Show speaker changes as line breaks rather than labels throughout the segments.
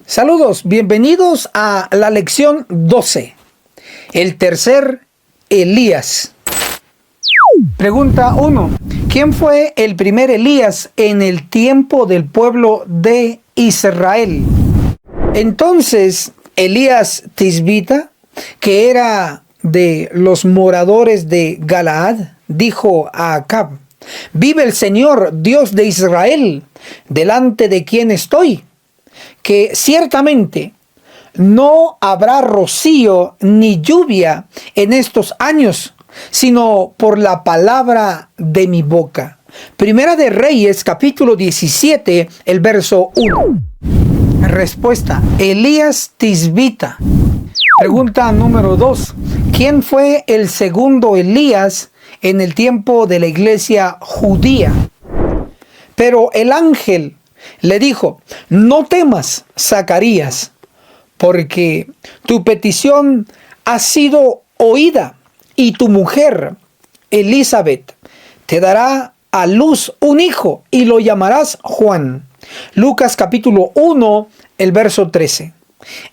Saludos, bienvenidos a la lección 12, el tercer Elías. Pregunta 1. ¿Quién fue el primer Elías en el tiempo del pueblo de Israel? Entonces, Elías Tisbita, que era de los moradores de Galaad, dijo a Acab: «Vive el Señor, Dios de Israel, delante de quien estoy, que ciertamente no habrá rocío ni lluvia en estos años, sino por la palabra de mi boca». Primera de Reyes, capítulo 17, el verso 1. Respuesta: Elías Tisbita. Pregunta número 2. ¿Quién fue el segundo Elías en el tiempo de la iglesia judía? Pero el ángel le dijo: «No temas, Zacarías, porque tu petición ha sido oída, y tu mujer, Elizabeth, te dará a luz un hijo, y lo llamarás Juan». Lucas capítulo 1, el verso 13.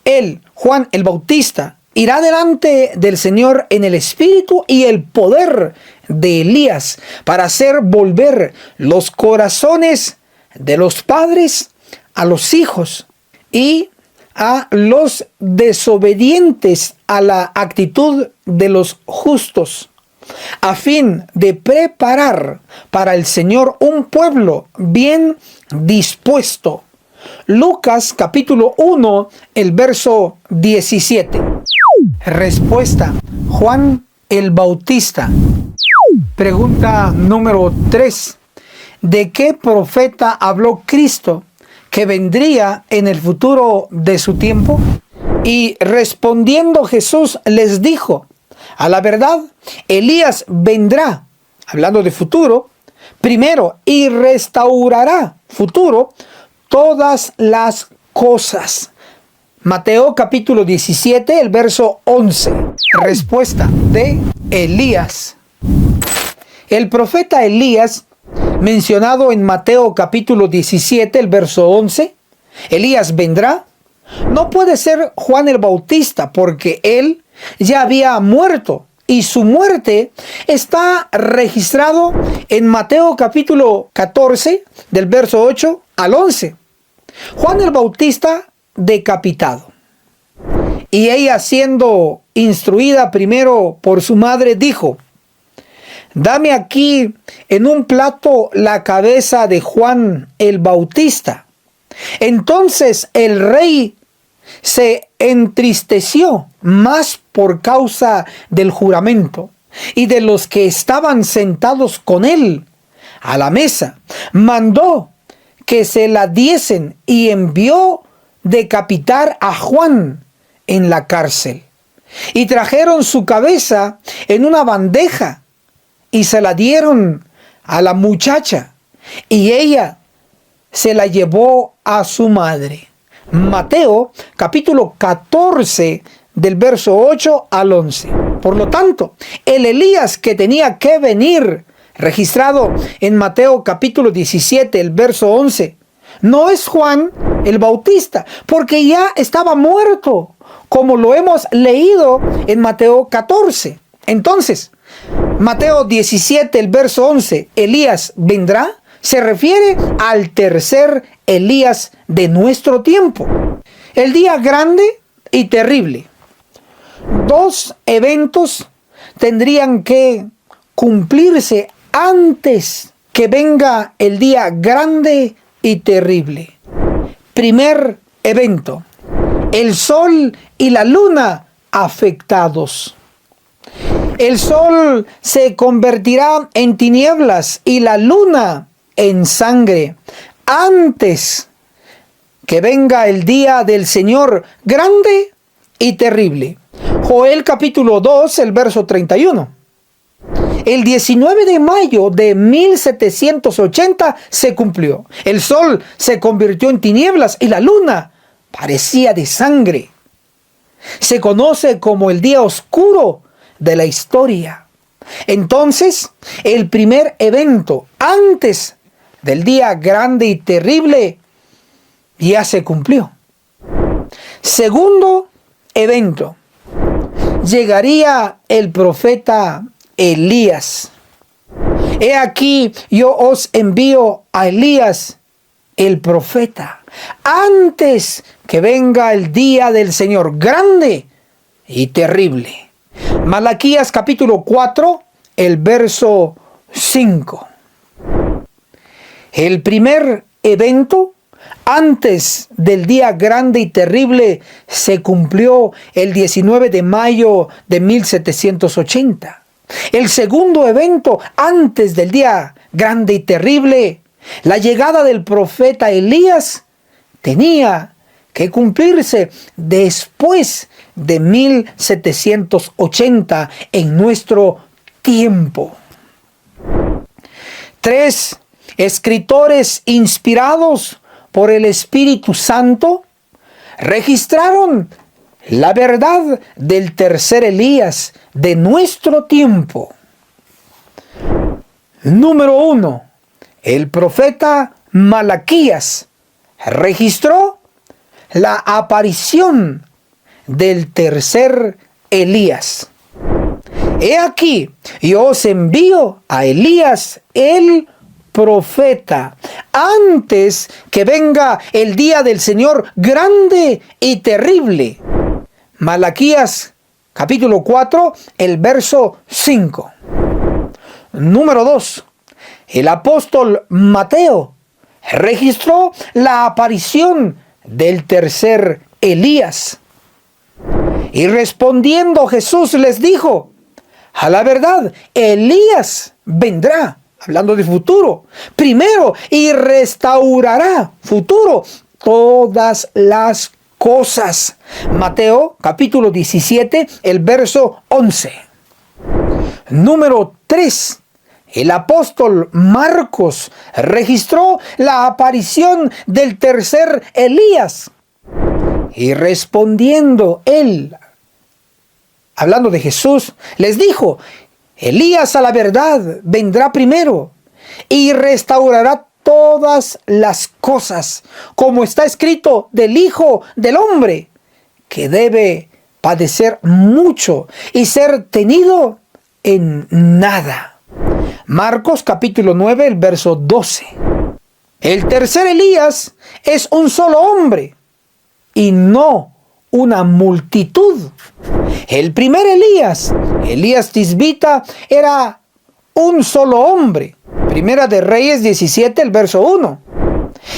Él, Juan el Bautista, irá delante del Señor en el espíritu y el poder de Elías para hacer volver los corazones de los padres a los hijos y a los desobedientes a la actitud de los justos, a fin de preparar para el Señor un pueblo bien dispuesto. Lucas capítulo 1, el verso 17. Respuesta: Juan el Bautista. Pregunta número 3. ¿De qué profeta habló Cristo que vendría en el futuro de su tiempo? Y respondiendo Jesús les dijo: «A la verdad, Elías vendrá», hablando de futuro, «primero y restaurará», futuro, «todas las cosas». Mateo capítulo 17, el verso 11. Respuesta de Elías. El profeta Elías, mencionado en Mateo capítulo 17, el verso 11, Elías vendrá, no puede ser Juan el Bautista, porque él ya había muerto y su muerte está registrado en Mateo capítulo 14, del verso 8 al 11. Juan el Bautista decapitado, y ella, siendo instruida primero por su madre, dijo: «Dame aquí en un plato la cabeza de Juan el Bautista». Entonces el rey se entristeció más por causa del juramento y de los que estaban sentados con él a la mesa. Mandó que se la diesen y envió decapitar a Juan en la cárcel. Y trajeron su cabeza en una bandeja y se la dieron a la muchacha, y ella se la llevó a su madre. Mateo capítulo 14, del verso 8 al 11. Por lo tanto, el Elías que tenía que venir, registrado en Mateo capítulo 17, el verso 11, no es Juan el Bautista, porque ya estaba muerto, como lo hemos leído en Mateo 14. Entonces, Mateo 17, el verso 11, Elías vendrá, se refiere al tercer Elías de nuestro tiempo. El día grande y terrible. Dos eventos tendrían que cumplirse antes que venga el día grande y terrible. Primer evento: el sol y la luna afectados. El sol se convertirá en tinieblas y la luna en sangre antes que venga el día del Señor grande y terrible. Joel capítulo 2, el verso 31. El 19 de mayo de 1780 se cumplió. El sol se convirtió en tinieblas y la luna parecía de sangre. Se conoce como el día oscuro de la historia. Entonces, el primer evento antes del día grande y terrible ya se cumplió. Segundo evento. Llegaría el profeta Elías. He aquí, yo os envío a Elías, el profeta, antes que venga el día del Señor grande y terrible. Malaquías capítulo 4, el verso 5. El primer evento antes del día grande y terrible se cumplió el 19 de mayo de 1780. El segundo evento antes del día grande y terrible, la llegada del profeta Elías, tenía que cumplirse después de 1780 en nuestro tiempo. 3 escritores inspirados por el Espíritu Santo registraron la verdad del tercer Elías de nuestro tiempo. Número 1. El profeta Malaquías registró la aparición del tercer Elías. He aquí, yo os envío a Elías el profeta, antes que venga el día del Señor grande y terrible. Malaquías capítulo 4, el verso 5. Número 2. El apóstol Mateo registró la aparición del tercer Elías. Y respondiendo Jesús les dijo: a la verdad, Elías vendrá, hablando de futuro, primero, y restaurará, futuro, todas las cosas. Mateo capítulo 17, el verso 11. Número 3. El apóstol Marcos registró la aparición del tercer Elías. Y respondiendo él, hablando de Jesús, les dijo: Elías a la verdad vendrá primero y restaurará todas las cosas, como está escrito del Hijo del Hombre, que debe padecer mucho y ser tenido en nada. Marcos capítulo 9, el verso 12. El tercer Elías es un solo hombre y no una multitud. El primer Elías, Elías Tisbita, era un solo hombre. Primera de Reyes 17, el verso 1.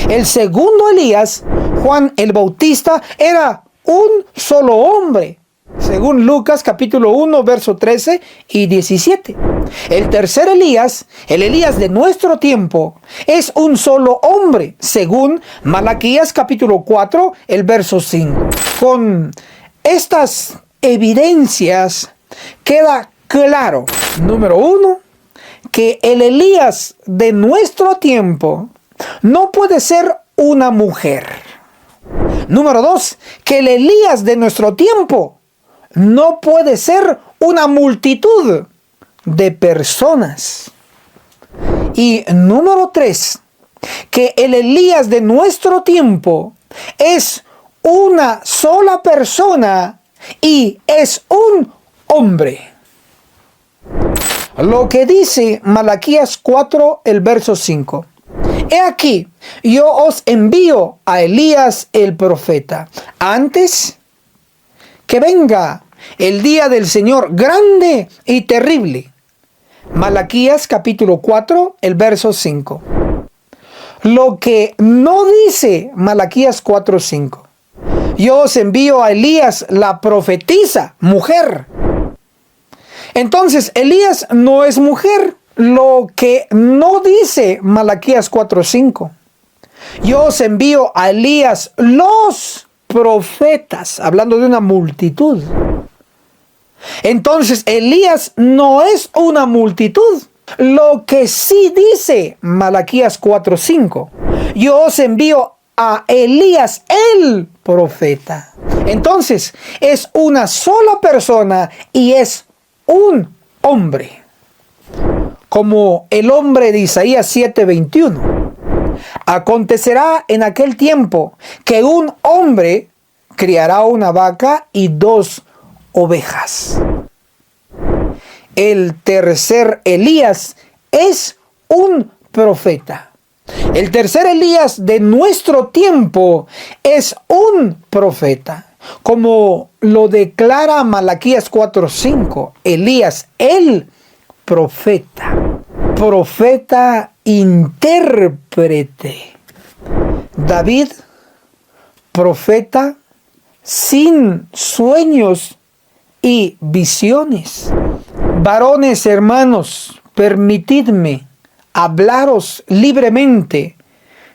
El segundo Elías, Juan el Bautista, era un solo hombre, según Lucas capítulo 1, verso 13 y 17. El tercer Elías, el Elías de nuestro tiempo, es un solo hombre, según Malaquías capítulo 4, el verso 5. Con estas evidencias queda claro, número 1, que el Elías de nuestro tiempo no puede ser una mujer. Número 2, que el Elías de nuestro tiempo no puede ser una multitud de personas. Y número 3, que el Elías de nuestro tiempo es una sola persona y es un hombre. Lo que dice Malaquías 4, el verso 5. He aquí, yo os envío a Elías el profeta, antes que venga el día del Señor grande y terrible. Malaquías capítulo 4, el verso 5. Lo que no dice Malaquías 4, 5. Yo os envío a Elías, la profetisa, mujer. Entonces, Elías no es mujer, lo que no dice Malaquías 4:5. Yo os envío a Elías, los profetas, hablando de una multitud. Entonces, Elías no es una multitud, lo que sí dice Malaquías 4:5. Yo os envío a Elías, el profeta. Entonces, es una sola persona y es un hombre, como el hombre de Isaías 7:21. Acontecerá en aquel tiempo que un hombre criará una vaca y 2 ovejas. El tercer Elías es un profeta. El tercer Elías de nuestro tiempo es un profeta. Como lo declara Malaquías 4:5, Elías, el profeta. Profeta intérprete. David, profeta sin sueños y visiones. Varones hermanos, permitidme hablaros libremente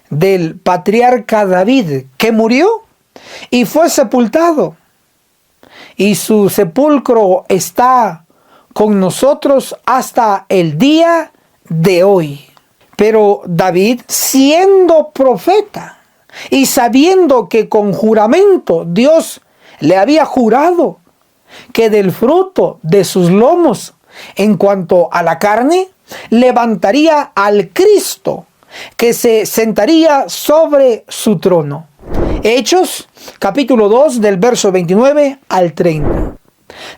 del patriarca David, que murió y fue sepultado, y su sepulcro está con nosotros hasta el día de hoy. Pero David, siendo profeta y sabiendo que con juramento Dios le había jurado que del fruto de sus lomos, en cuanto a la carne, levantaría al Cristo que se sentaría sobre su trono. Hechos, capítulo 2, del verso 29 al 30.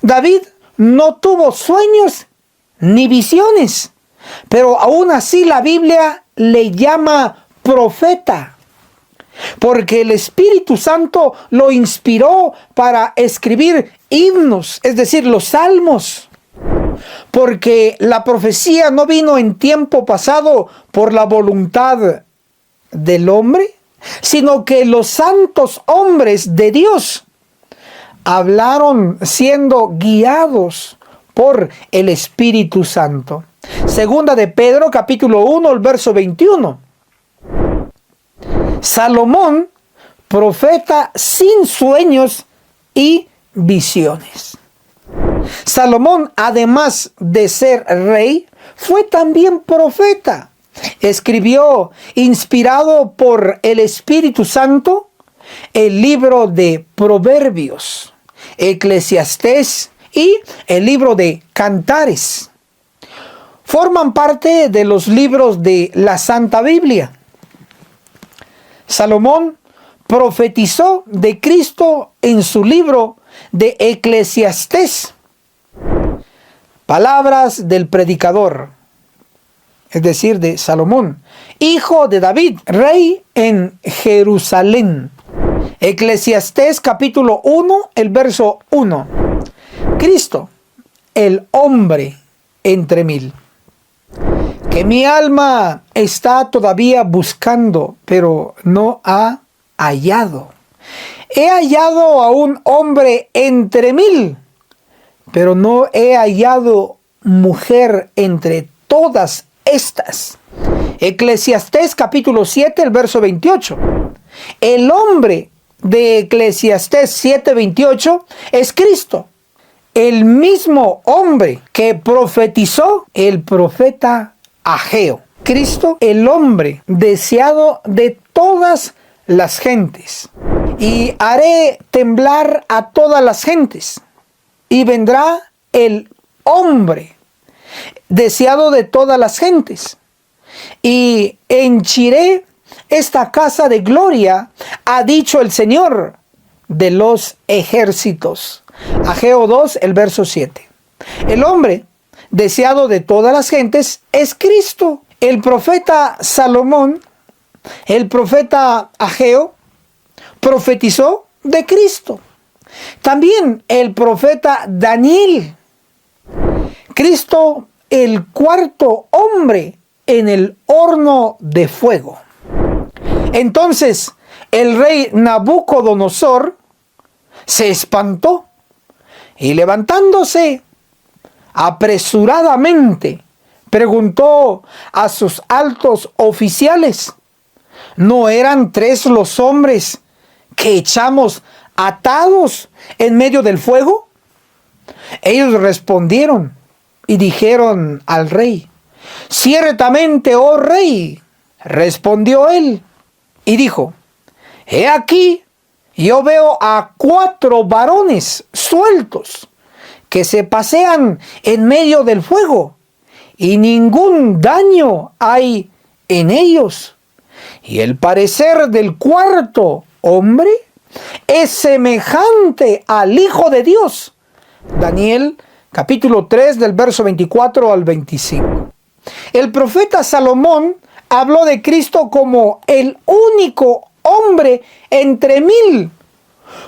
David no tuvo sueños ni visiones, pero aún así la Biblia le llama profeta, porque el Espíritu Santo lo inspiró para escribir himnos, es decir, los salmos. Porque la profecía no vino en tiempo pasado por la voluntad del hombre, sino que los santos hombres de Dios hablaron siendo guiados por el Espíritu Santo. Segunda de Pedro, capítulo 1, el verso 21. Salomón, profeta sin sueños y visiones. Salomón, además de ser rey, fue también profeta. Escribió, inspirado por el Espíritu Santo, el libro de Proverbios, Eclesiastés y el libro de Cantares. Forman parte de los libros de la Santa Biblia. Salomón profetizó de Cristo en su libro de Eclesiastés. Palabras del predicador, es decir, de Salomón, hijo de David, rey en Jerusalén. Eclesiastés capítulo 1, el verso 1. Cristo, el hombre entre mil. Que mi alma está todavía buscando, pero no ha hallado. He hallado a un hombre entre mil, pero no he hallado mujer entre todas estas. Eclesiastés capítulo 7, el verso 28. El hombre de Eclesiastés 7:28 es Cristo, el mismo hombre que profetizó el profeta Ageo. Cristo, el hombre deseado de todas las gentes. Y haré temblar a todas las gentes. Y vendrá el hombre deseado de todas las gentes. Y henchiré esta casa de gloria, ha dicho el Señor de los ejércitos. Ageo 2, el verso 7. El hombre deseado de todas las gentes es Cristo. El profeta Salomón, el profeta Ageo, profetizó de Cristo. También el profeta Daniel. Cristo, el cuarto hombre en el horno de fuego. Entonces el rey Nabucodonosor se espantó y levantándose apresuradamente preguntó a sus altos oficiales: ¿no eran 3 los hombres que echamos atados en medio del fuego? Ellos respondieron y dijeron al rey: ciertamente, oh rey. Respondió él y dijo: he aquí, yo veo a 4 varones sueltos que se pasean en medio del fuego, y ningún daño hay en ellos. Y el parecer del cuarto hombre es semejante al Hijo de Dios. Daniel capítulo 3 del verso 24 al 25. El profeta Salomón habló de Cristo como el único hombre entre mil,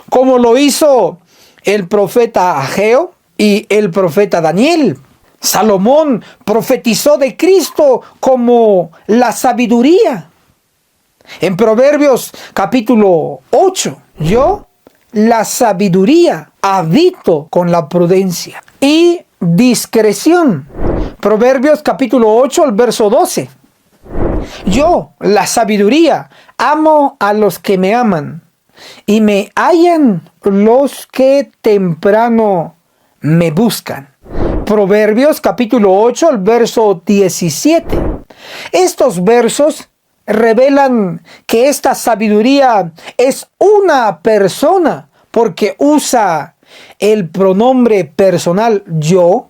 como lo hizo el profeta Ageo y el profeta Daniel. Salomón profetizó de Cristo como la sabiduría. En Proverbios capítulo 8, yo, la sabiduría, habito con la prudencia y discreción. Proverbios capítulo 8, el verso 12. Yo, la sabiduría, amo a los que me aman, y me hallan los que temprano me buscan. Proverbios capítulo 8, el verso 17. Estos versos revelan que esta sabiduría es una persona, porque usa el pronombre personal yo,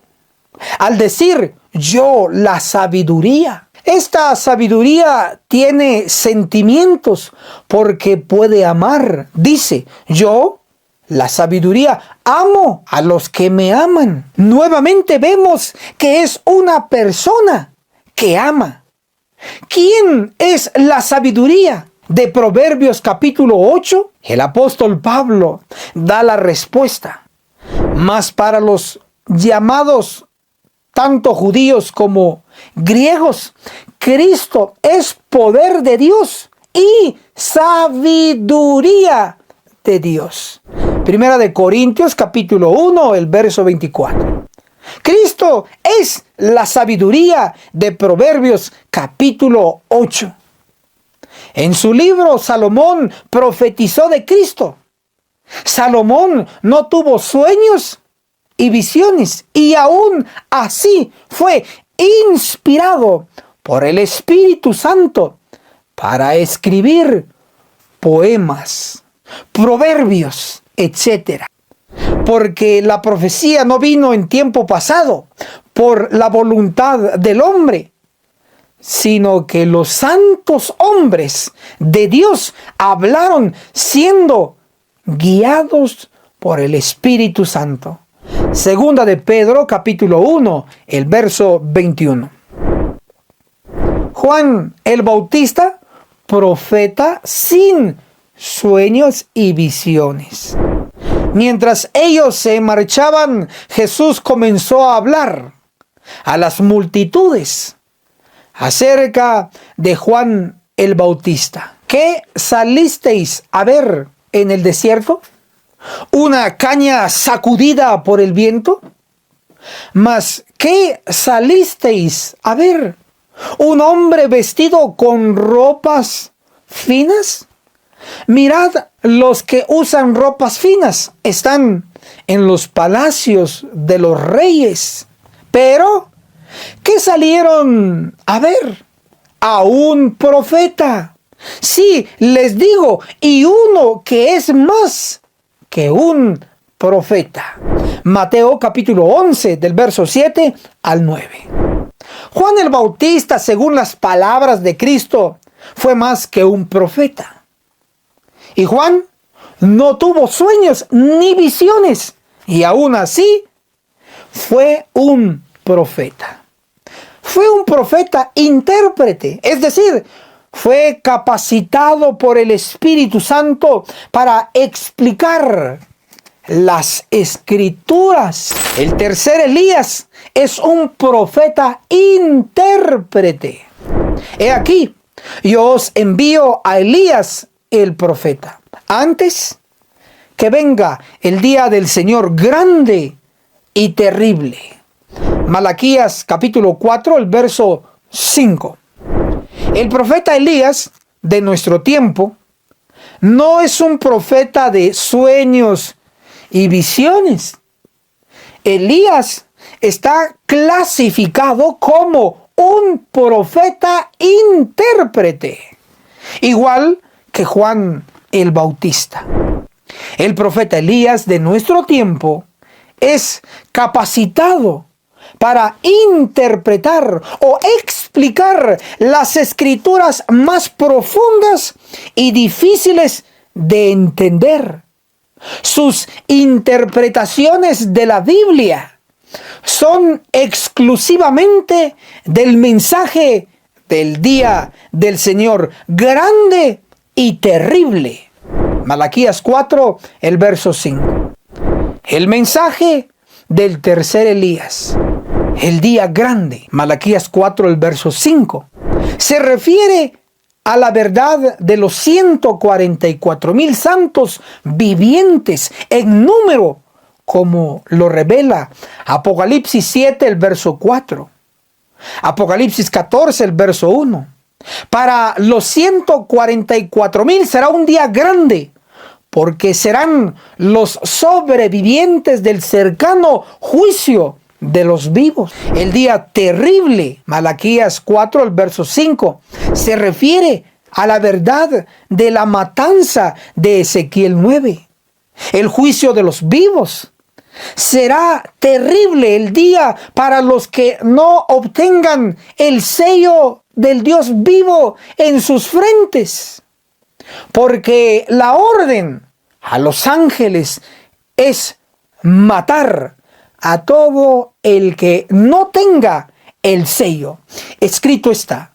al decir yo, la sabiduría. Esta sabiduría tiene sentimientos porque puede amar. Dice, yo, la sabiduría, amo a los que me aman. Nuevamente vemos que es una persona que ama. ¿Quién es la sabiduría? De Proverbios capítulo 8, el apóstol Pablo da la respuesta. Mas para los llamados tanto judíos como griegos, Cristo es poder de Dios y sabiduría de Dios. Primera de Corintios capítulo 1, el verso 24. Cristo es la sabiduría de Proverbios capítulo 8. En su libro Salomón profetizó de Cristo. Salomón no tuvo sueños y visiones, y aún así fue inspirado por el Espíritu Santo para escribir poemas, proverbios, etc. Porque la profecía no vino en tiempo pasado por la voluntad del hombre, sino que los santos hombres de Dios hablaron siendo guiados por el Espíritu Santo. Segunda de Pedro, capítulo 1, el verso 21. Juan el Bautista, profeta sin sueños y visiones. Mientras ellos se marchaban, Jesús comenzó a hablar a las multitudes acerca de Juan el Bautista. ¿Qué salisteis a ver en el desierto? ¿Una caña sacudida por el viento? ¿Mas qué salisteis a ver? ¿Un hombre vestido con ropas finas? Mirad, los que usan ropas finas están en los palacios de los reyes. Pero, ¿qué salieron a ver? A un profeta. Sí, les digo, y uno que es más que un profeta. Mateo capítulo 11, del verso 7 al 9. Juan el Bautista, según las palabras de Cristo, fue más que un profeta. Y Juan no tuvo sueños ni visiones, y aún así fue un profeta. Fue un profeta intérprete, es decir, fue capacitado por el Espíritu Santo para explicar las Escrituras. El tercer Elías es un profeta intérprete. He aquí, yo os envío a Elías el profeta, antes que venga el día del Señor grande y terrible. Malaquías capítulo 4, el verso 5. El profeta Elías de nuestro tiempo no es un profeta de sueños y visiones. Elías está clasificado como un profeta intérprete, igual que Juan el Bautista. El profeta Elías de nuestro tiempo es capacitado para interpretar o explicar las escrituras más profundas y difíciles de entender. Sus interpretaciones de la Biblia son exclusivamente del mensaje del día del Señor, grande y terrible. Malaquías 4, el verso 5. El mensaje del tercer Elías, el día grande. Malaquías 4, el verso 5. Se refiere a la verdad de los 144,000 santos vivientes en número, como lo revela Apocalipsis 7, el verso 4. Apocalipsis 14, el verso 1. Para los 144,000 será un día grande, porque serán los sobrevivientes del cercano juicio de los vivos. El día terrible, Malaquías 4, el verso 5, se refiere a la verdad de la matanza de Ezequiel 9. El juicio de los vivos. Será terrible el día para los que no obtengan el sello del Dios vivo en sus frentes. Porque la orden a los ángeles es matar a todo el que no tenga el sello. Escrito está: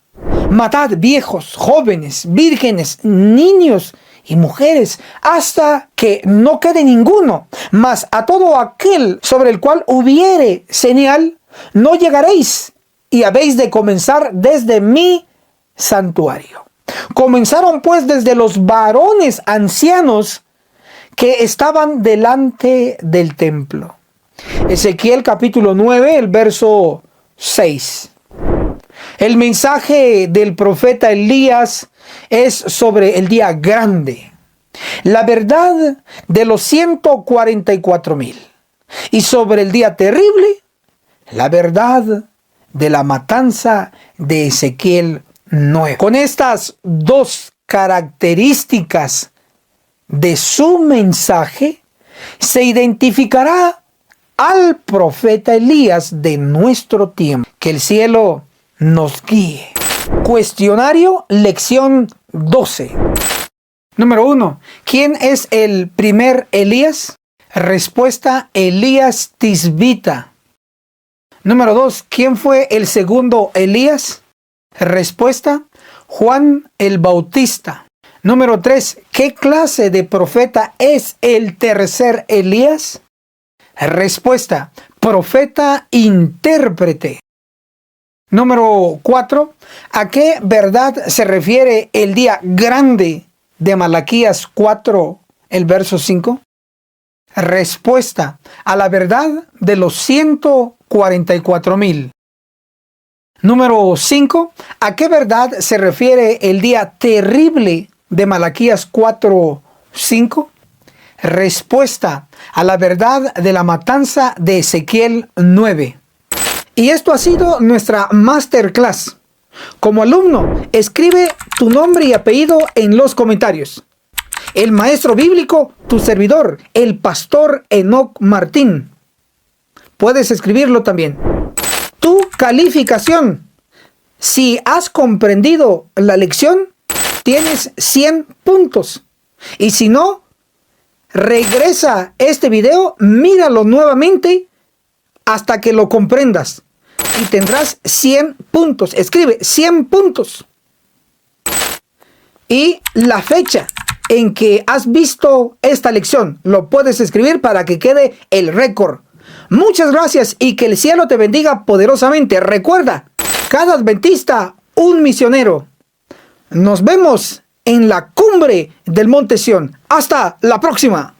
matad viejos, jóvenes, vírgenes, niños y mujeres, hasta que no quede ninguno. Mas a todo aquel sobre el cual hubiere señal, no llegaréis, y habéis de comenzar desde mi santuario. Comenzaron pues desde los varones ancianos que estaban delante del templo. Ezequiel capítulo 9, el verso 6. El mensaje del profeta Elías es sobre el día grande, la verdad de los 144,000, y sobre el día terrible, la verdad de la matanza de Ezequiel 9. Con estas dos características de su mensaje, se identificará al profeta Elías de nuestro tiempo. Que el cielo nos guíe. Cuestionario, lección 12. Número 1. ¿Quién es el primer Elías? Respuesta: Elías Tisbita. Número 2. ¿Quién fue el segundo Elías? Respuesta: Juan el Bautista. Número 3. ¿Qué clase de profeta es el tercer Elías? Respuesta: profeta intérprete. Número 4. ¿A qué verdad se refiere el día grande de Malaquías 4, el verso 5? Respuesta: a la verdad de los 144,000. Número 5. ¿A qué verdad se refiere el día terrible de Malaquías 4, 5? Respuesta: a la verdad de la matanza de Ezequiel 9. Y esto ha sido nuestra masterclass. Como alumno, escribe tu nombre y apellido en los comentarios. El maestro bíblico, tu servidor, el pastor Enoc Martín. Puedes escribirlo también. Tu calificación. Si has comprendido la lección, tienes 100 puntos. Y si no, regresa este video, míralo nuevamente hasta que lo comprendas. Y tendrás 100 puntos. Escribe 100 puntos. Y la fecha en que has visto esta lección, lo puedes escribir para que quede el récord. Muchas gracias y que el cielo te bendiga poderosamente. Recuerda, cada adventista, un misionero. Nos vemos en la cumbre del Monte Sión. Hasta la próxima.